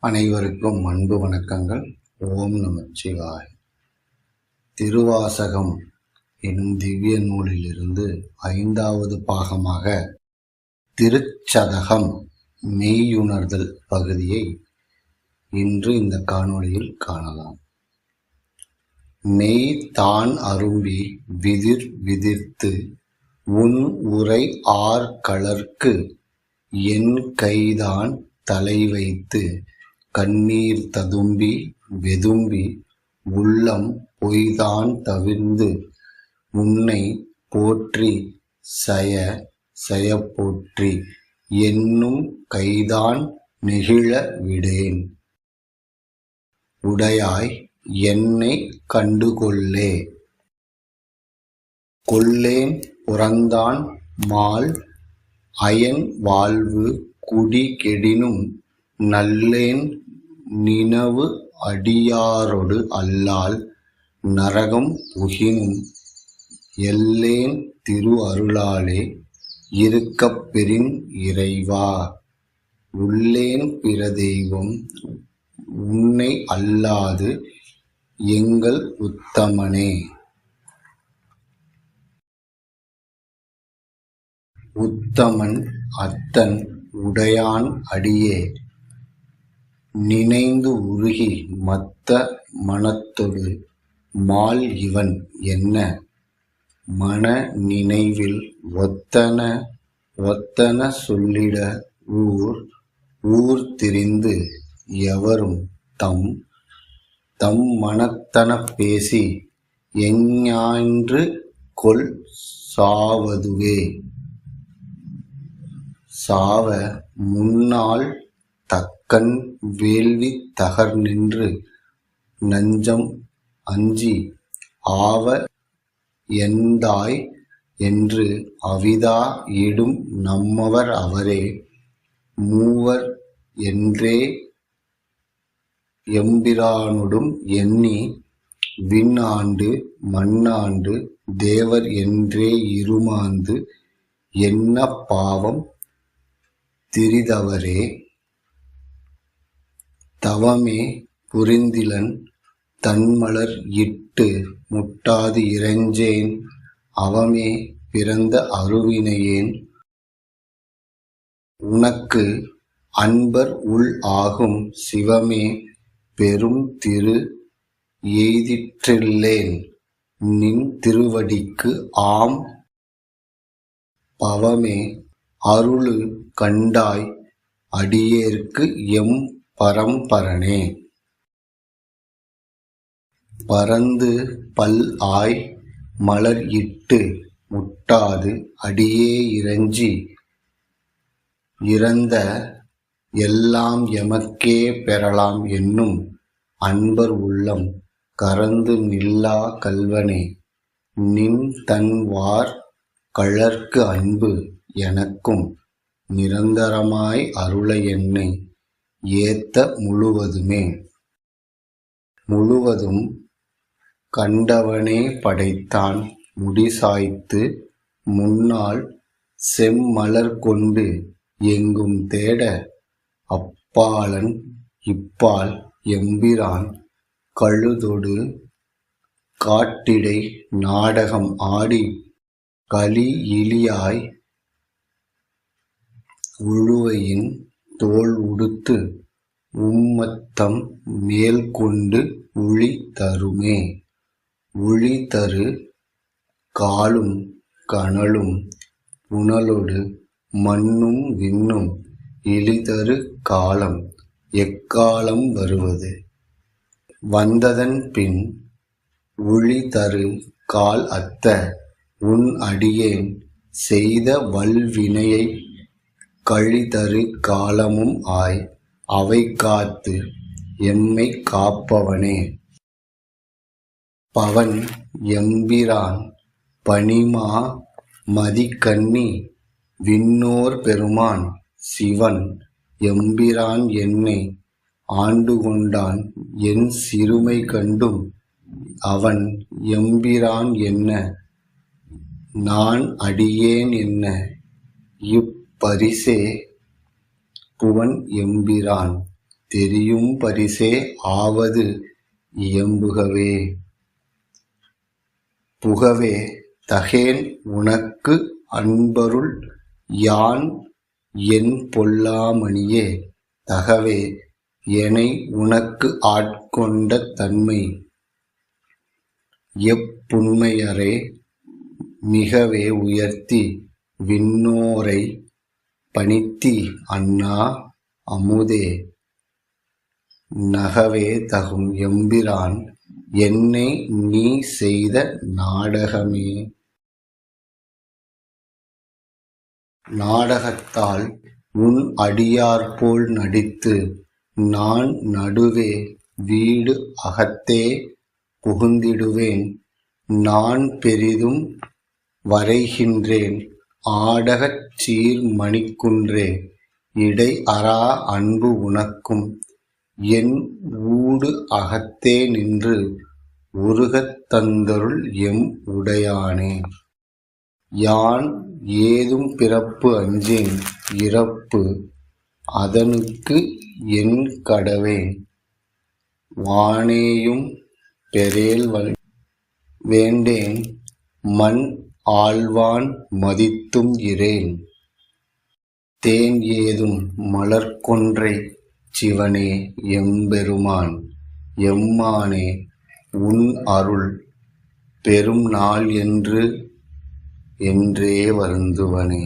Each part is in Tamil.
அனைவருக்கும் அன்பு வணக்கங்கள். ஓம் நமச்சிவாய். திருவாசகம் எனும் திவ்ய நூலிலிருந்து 5வது பாகமாக திருச்சதகம் மெய்யுணர்தல் பகுதியை இன்று இந்த காணொளியில் காணலாம். மெய் தான் அரும்பி விதிர் விதிர்த்து உன் உரை ஆர்கலர்க்கு என் கைதான் தலை வைத்து கண்ணீர் ததும்பி வெதும்பி உள்ளம் பொய்தான் தவிர்ந்து உன்னை போற்றி சய சய போற்றி என்னும் கைதான் நெகிழ விடேன். உடையாய் என்னை கண்டுகொள்ளே. கொல்லேன் புறந்தான் மால் அயன் வாழ்வு குடி கெடினும் நல்லேன் நினவு அடியாரொடு அல்லால் நரகம் புகினும் எல்லேன் திரு அருளாலே இருக்கப் பெறின் இறைவா. உள்ளேன் பிற தெய்வம் உன்னை அல்லாது எங்கள் உத்தமனே. உத்தமன் அத்தன் உடையான் அடியே நினைந்து உருகி மத்த மனத்தொடு மால் இவன் என்ன மன நினைவில் ஒத்தன சொல்லிட ஊர் திரிந்து எவரும் தம் மனத்தன பேசி எஞ்ஞான்று கொல் சாவதுவே. சாவ முன்னாள் தக்கன் வேள்வி தகர் நின்று நஞ்சம் அஞ்சி ஆவ எந்தாய் என்று அவிதா இடும் நம்மவர் அவரே. மூவர் என்றே எம்பிரானொடும் எண்ணி விண் ஆண்டு மண்ணாண்டு தேவர் என்றே இருமாந்து என்ன பாவம் திரிதவரே. தவமே புரிந்திலன் தன்மலர் இட்டு முட்டாது இறைஞ்சேன் அவமே பிறந்த அருவினையேன். உனக்கு அன்பர் உள் ஆகும் சிவமே பெரும் திரு எய்திற்றில்லேன் நின் திருவடிக்கு ஆம். பவமே அருளு கண்டாய் அடியேற்கு எம் பரம்பரனே. பரந்து பல் ஆய் மலர் இட்டு முட்டாது அடியே இறைஞ்சி இறந்த எல்லாம் எமக்கே பெறலாம் என்னும் அன்பர் உள்ளம் கரந்து நில்லா கள்வனே. நின் தன்வார் கழற்கு அன்பு எனக்கும் நிரந்தரமாய் அருள என்னை ஏத்த முழுவதும் கண்டவனே படைத்தான் முடிசாய்த்து முன்னால் செம்மலர் கொண்டு எங்கும் தேட அப்பாலன் இப்பால் எம்பிரான் கழுதொடு காட்டிடை நாடகம் ஆடி களி இலியாய் உழுவையின் தோல் உடுத்து உம்மத்தம் மேல் கொண்டு உழி தருமே. உழி தரு காலும் கனலும் புனலொடு மண்ணும் விண்ணும் இழிதரு காலம் எக்காலம் வருவது. வந்ததன் பின் உழி தரு கால் அத்த உன் அடியேன் செய்த வல்வினையை கழிதரு காலமும் ஆய் அவை காத்து எம்மை காப்பவனே. பவன் எம்பிரான் பணிமா மதிக்கண்ணி விண்ணோர் பெருமான் சிவன் எம்பிரான் என்னை ஆண்டு கொண்டான் என் சிறுமை கண்டும் அவன் எம்பிரான் என்ன நான் அடியேன் என்ன இப்பரிசே புவன் எம்பிரான் தெரியும் பரிசே ஆவது இயம்புகவே. புகவே தகேன் உனக்கு அன்பருள் யான் என் பொல்லா மணியே, தகவே எனை உனக்கு ஆட்கொண்ட தன்மை எப்புண்மையரே, மிகவே உயர்த்தி விண்ணோரை பணித்தி அண்ணா அமுதே, நகவே தகும் எம்பிரான் என்னை நீ செய்த நாடகமே. நாடகத்தால் உன் அடியார்போல் நடித்து நான் நடுவே வீடு அகத்தே புகுந்திடுவேன். நான் பெரிதும் வரைகின்றேன் ஆடகச் சீர் மணிக்குன்றே, இடை அரா அன்பு உனக்கும் என் ஊடு அகத்தே நின்று உருகத் தந்தருள் எம் உடையானே. யான் ஏதும் பிறப்பு அஞ்சேன் இறப்பு அதனுக்கு என் கடவேன், வானேயும் பெறேல் வேண்டேன் மண் ஆழ்வான் மதித்தும் இரேன். தேன் ஏதும் மலர்கொன்றை சிவனே எம்பெருமான் எம்மானே, உன் அருள் பெரும் நாள் என்றே வருந்துவனே.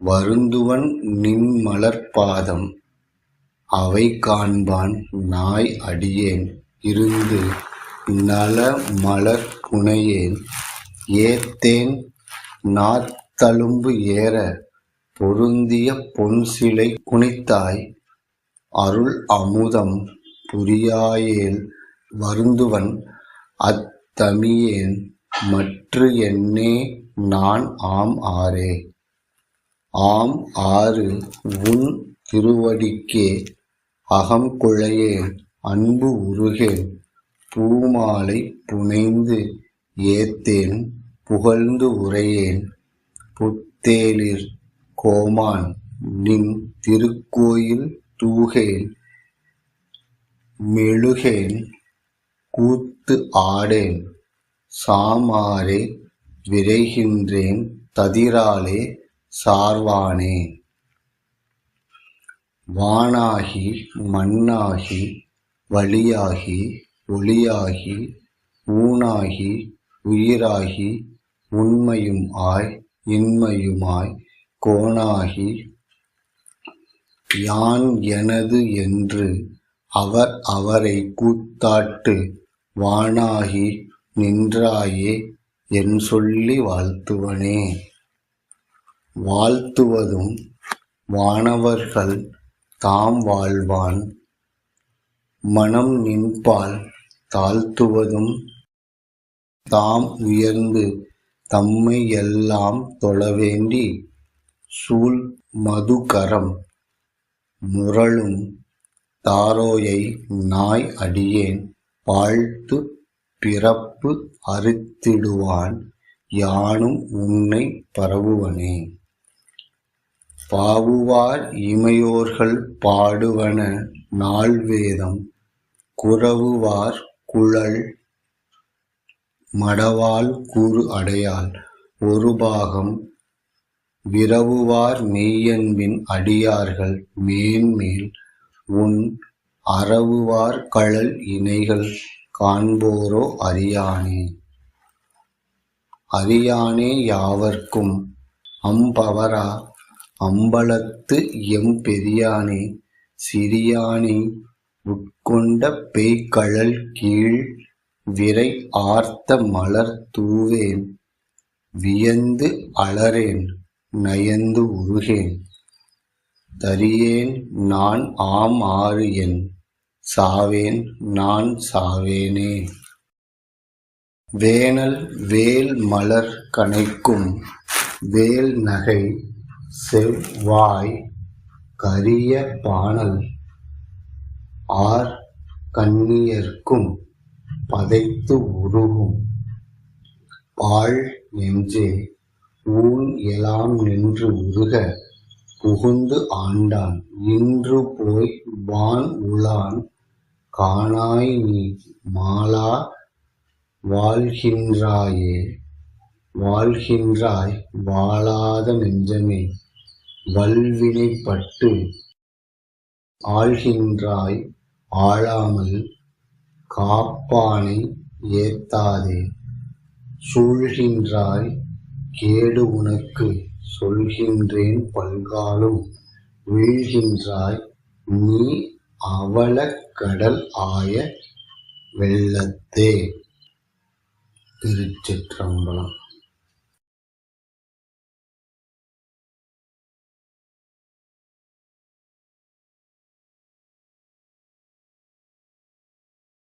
வருந்துவன் நின் மலர்பாதம் அவை காண்பான் நாய் அடியேன் இருந்து நல மலர் புனையேன். ஏத்தேன் நாத்தழும்பு ஏற பொருந்திய பொன்சிலை குனித்தாய், அருள் அமுதம் புரியாயேல் வருந்துவன் அத்தமியேன் மற்று என்னே. நான் ஆம் ஆரே. ஆம் ஆறு உன் திருவடிக்கே அகம் குழையேன் அன்பு உருகேன், பூமாலை புனைந்து ஏத்தேன் புகழ்ந்து உரையேன். புத்தேளிர் கோமான் நின் திருக்கோயில் தூகேன் மெழுகேன் கூத்து ஆடேன், சாமாரே விரைகின்றேன் ததிராலே சார்வானே. வானாகி மண்ணாகி வழியாகி ஒளியாகி ஊனாகி உயிராகி உண்மையும் ஆய் இன்மையுமாய் கோனாகி யான் எனது என்று அவர் அவரை கூத்தாட்டு, வானாகி நின்றாயே என் சொல்லி வாழ்த்துவனே. வாழ்த்துவதும் வானவர்கள் தாம் வாழ்வான் மனம் நின்பால் தாழ்த்துவதும், தாம் உயர்ந்து தம்மை எல்லாம் தொழவேண்டி சூழ் மதுகரம் முரளும் தாரோயை நாய் அடியேன் வாழ்த்து பிறப்பு அறுத்திடுவான், யானும் உன்னை பரவுவனே. பாவுவார் இமையோர்கள் பாடுவன நால்வேதம், குரவுவார் குழல் மடவாள் கூறு அடையாள் ஒரு பாகம், விரவுவார் மெய்யன்பின் அடியார்கள் மேன்மேல் உன் அறவுவார் கழல் இணைகள் காண்போரோ அறியானே. அறியானே யாவர்க்கும் அம்பவரா அம்பலத்து எம் பெரியானே, சிறியானை உட்கொண்ட பேய்கழல் கீழ் விரை ஆர்த்த மலர் தூவேன், வியந்து அலறேன் நயந்து உருகேன். தரியேன் நான் ஆம் ஆறு என் சாவேன் நான் சாவேனே. வேனல் வேல் மலர் கணைக்கும் வேல் நகை செவ்வாய் கரிய பாணல் ஆர் கண்ணியர்க்கும் பதைத்து உருகும், பாழ் நெஞ்சே ஊன் எலாம் நின்று உருக புகுந்து ஆண்டான். இன்று போய் வான் உளான் காணாய் நீ மாளா வாழ்கின்றாய் வாழாத நெஞ்சமே வல்வினைப்பட்டு ஆள்கின்றாய் ஆளாமல் காப்பானை ஏத்தாதே சூழ்கின்றாய் கேடு உனக்கு சொல்கின்றேன் பல்காலும் வீழ்கின்றாய் நீ அவலக் கடல் ஆய வெள்ளத்தே. திருச்சிற்றம்பலம்.